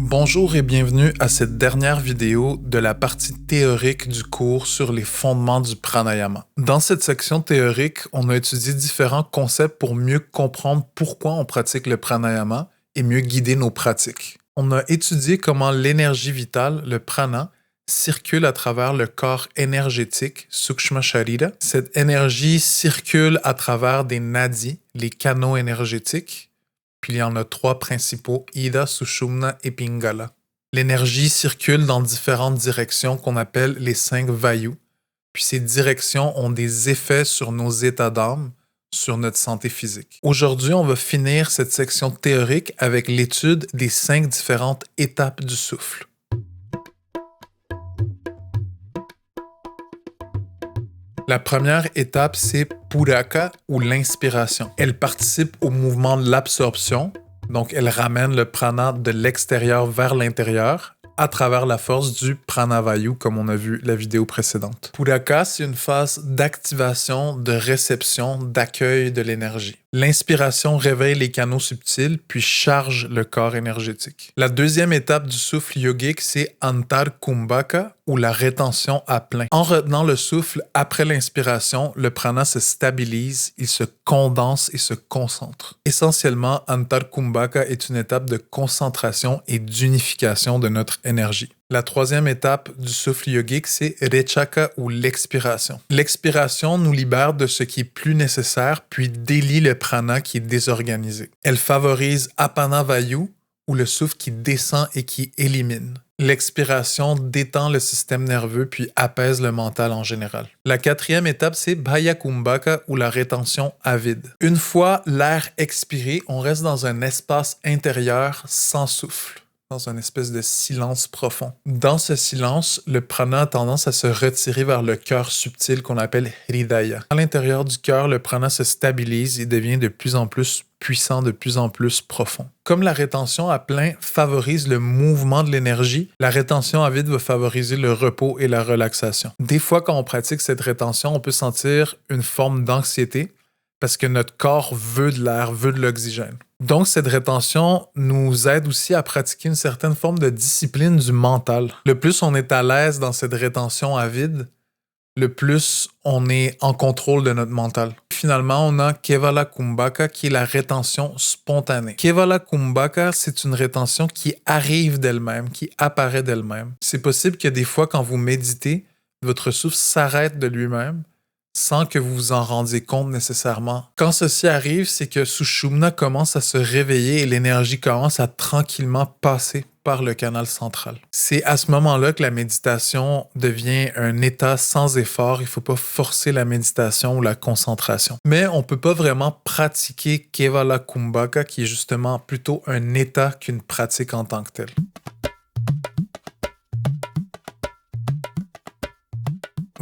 Bonjour et bienvenue à cette dernière vidéo de la partie théorique du cours sur les fondements du pranayama. Dans cette section théorique, on a étudié différents concepts pour mieux comprendre pourquoi on pratique le pranayama et mieux guider nos pratiques. On a étudié comment l'énergie vitale, le prana, circule à travers le corps énergétique, Sukshma Sharira. Cette énergie circule à travers des nadis, les canaux énergétiques. Puis il y en a trois principaux, Ida, Sushumna et Pingala. L'énergie circule dans différentes directions qu'on appelle les 5 vayus. Puis ces directions ont des effets sur nos états d'âme, sur notre santé physique. Aujourd'hui, on va finir cette section théorique avec l'étude des 5 différentes étapes du souffle. La première étape, c'est Puraka ou l'inspiration. Elle participe au mouvement de l'absorption, donc elle ramène le prana de l'extérieur vers l'intérieur à travers la force du pranavayu, comme on a vu la vidéo précédente. Puraka, c'est une phase d'activation, de réception, d'accueil de l'énergie. L'inspiration réveille les canaux subtils, puis charge le corps énergétique. La deuxième étape du souffle yogique, c'est Antar Kumbhaka, ou la rétention à plein. En retenant le souffle après l'inspiration, le prana se stabilise, il se condense et se concentre. Essentiellement, Antar Kumbhaka est une étape de concentration et d'unification de notre énergie. La troisième étape du souffle yogique, c'est Rechaka ou l'expiration. L'expiration nous libère de ce qui est plus nécessaire, puis délie le prana qui est désorganisé. Elle favorise Apana Vayu, ou le souffle qui descend et qui élimine. L'expiration détend le système nerveux puis apaise le mental en général. La quatrième étape, c'est Bhaya Kumbhaka ou la rétention à vide. Une fois l'air expiré, on reste dans un espace intérieur sans souffle, dans une espèce de silence profond. Dans ce silence, le prana a tendance à se retirer vers le cœur subtil qu'on appelle Hridaya. À l'intérieur du cœur, le prana se stabilise et devient de plus en plus puissant, de plus en plus profond. Comme la rétention à plein favorise le mouvement de l'énergie, la rétention à vide va favoriser le repos et la relaxation. Des fois, quand on pratique cette rétention, on peut sentir une forme d'anxiété parce que notre corps veut de l'air, veut de l'oxygène. Donc, cette rétention nous aide aussi à pratiquer une certaine forme de discipline du mental. Le plus on est à l'aise dans cette rétention à vide, le plus on est en contrôle de notre mental. Finalement, on a Kevala Kumbhaka qui est la rétention spontanée. Kevala Kumbhaka, c'est une rétention qui arrive d'elle-même, qui apparaît d'elle-même. C'est possible que des fois, quand vous méditez, votre souffle s'arrête de lui-même sans que vous vous en rendiez compte nécessairement. Quand ceci arrive, c'est que Sushumna commence à se réveiller et l'énergie commence à tranquillement passer par le canal central. C'est à ce moment-là que la méditation devient un état sans effort. Il ne faut pas forcer la méditation ou la concentration. Mais on ne peut pas vraiment pratiquer Kevala Kumbhaka, qui est justement plutôt un état qu'une pratique en tant que telle.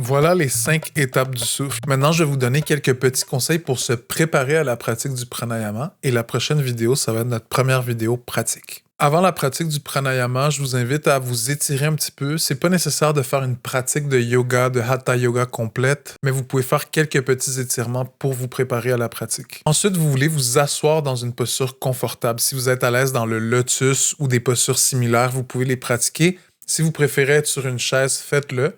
Voilà les 5 étapes du souffle. Maintenant, je vais vous donner quelques petits conseils pour se préparer à la pratique du pranayama. Et la prochaine vidéo, ça va être notre première vidéo pratique. Avant la pratique du pranayama, je vous invite à vous étirer un petit peu. C'est pas nécessaire de faire une pratique de yoga, de hatha yoga complète, mais vous pouvez faire quelques petits étirements pour vous préparer à la pratique. Ensuite, vous voulez vous asseoir dans une posture confortable. Si vous êtes à l'aise dans le lotus ou des postures similaires, vous pouvez les pratiquer. Si vous préférez être sur une chaise, faites-le.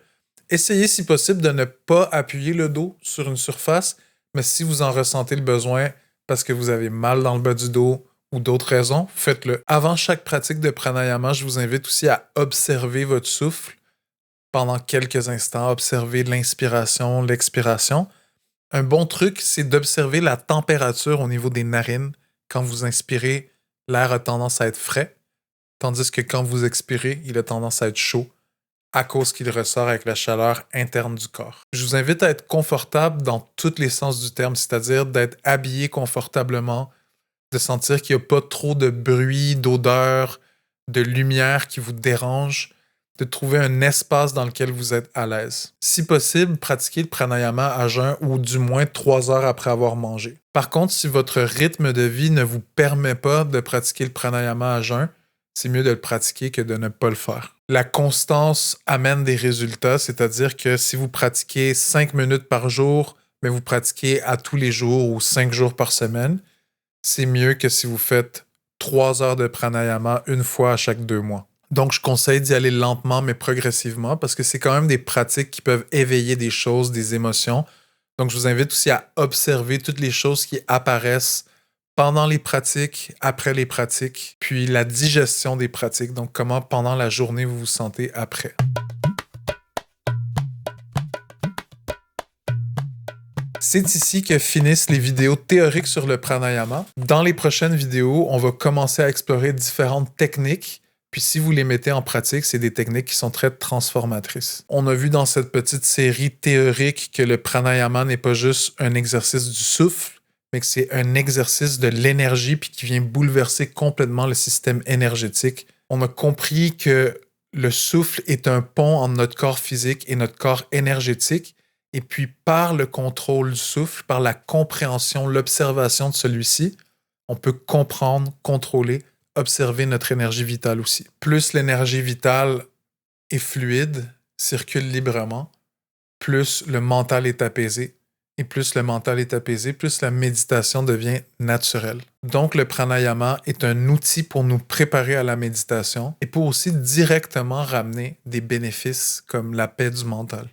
Essayez si possible de ne pas appuyer le dos sur une surface, mais si vous en ressentez le besoin parce que vous avez mal dans le bas du dos ou d'autres raisons, faites-le. Avant chaque pratique de pranayama, je vous invite aussi à observer votre souffle pendant quelques instants, observer l'inspiration, l'expiration. Un bon truc, c'est d'observer la température au niveau des narines. Quand vous inspirez, l'air a tendance à être frais, tandis que quand vous expirez, il a tendance à être chaud, à cause qu'il ressort avec la chaleur interne du corps. Je vous invite à être confortable dans tous les sens du terme, c'est-à-dire d'être habillé confortablement, de sentir qu'il n'y a pas trop de bruit, d'odeur, de lumière qui vous dérange, de trouver un espace dans lequel vous êtes à l'aise. Si possible, pratiquez le pranayama à jeun ou du moins 3 heures après avoir mangé. Par contre, si votre rythme de vie ne vous permet pas de pratiquer le pranayama à jeun, c'est mieux de le pratiquer que de ne pas le faire. La constance amène des résultats, c'est-à-dire que si vous pratiquez 5 minutes par jour, mais vous pratiquez à tous les jours ou 5 jours par semaine, c'est mieux que si vous faites 3 heures de pranayama une fois à chaque 2 mois. Donc, je conseille d'y aller lentement, mais progressivement, parce que c'est quand même des pratiques qui peuvent éveiller des choses, des émotions. Donc, je vous invite aussi à observer toutes les choses qui apparaissent pendant les pratiques, après les pratiques, puis la digestion des pratiques. Donc, comment pendant la journée vous vous sentez après. C'est ici que finissent les vidéos théoriques sur le pranayama. Dans les prochaines vidéos, on va commencer à explorer différentes techniques. Puis si vous les mettez en pratique, c'est des techniques qui sont très transformatrices. On a vu dans cette petite série théorique que le pranayama n'est pas juste un exercice du souffle, mais que c'est un exercice de l'énergie puis qui vient bouleverser complètement le système énergétique. On a compris que le souffle est un pont entre notre corps physique et notre corps énergétique. Et puis, par le contrôle du souffle, par la compréhension, l'observation de celui-ci, on peut comprendre, contrôler, observer notre énergie vitale aussi. Plus l'énergie vitale est fluide, circule librement, plus le mental est apaisé. Et plus le mental est apaisé, plus la méditation devient naturelle. Donc, le pranayama est un outil pour nous préparer à la méditation et pour aussi directement ramener des bénéfices comme la paix du mental.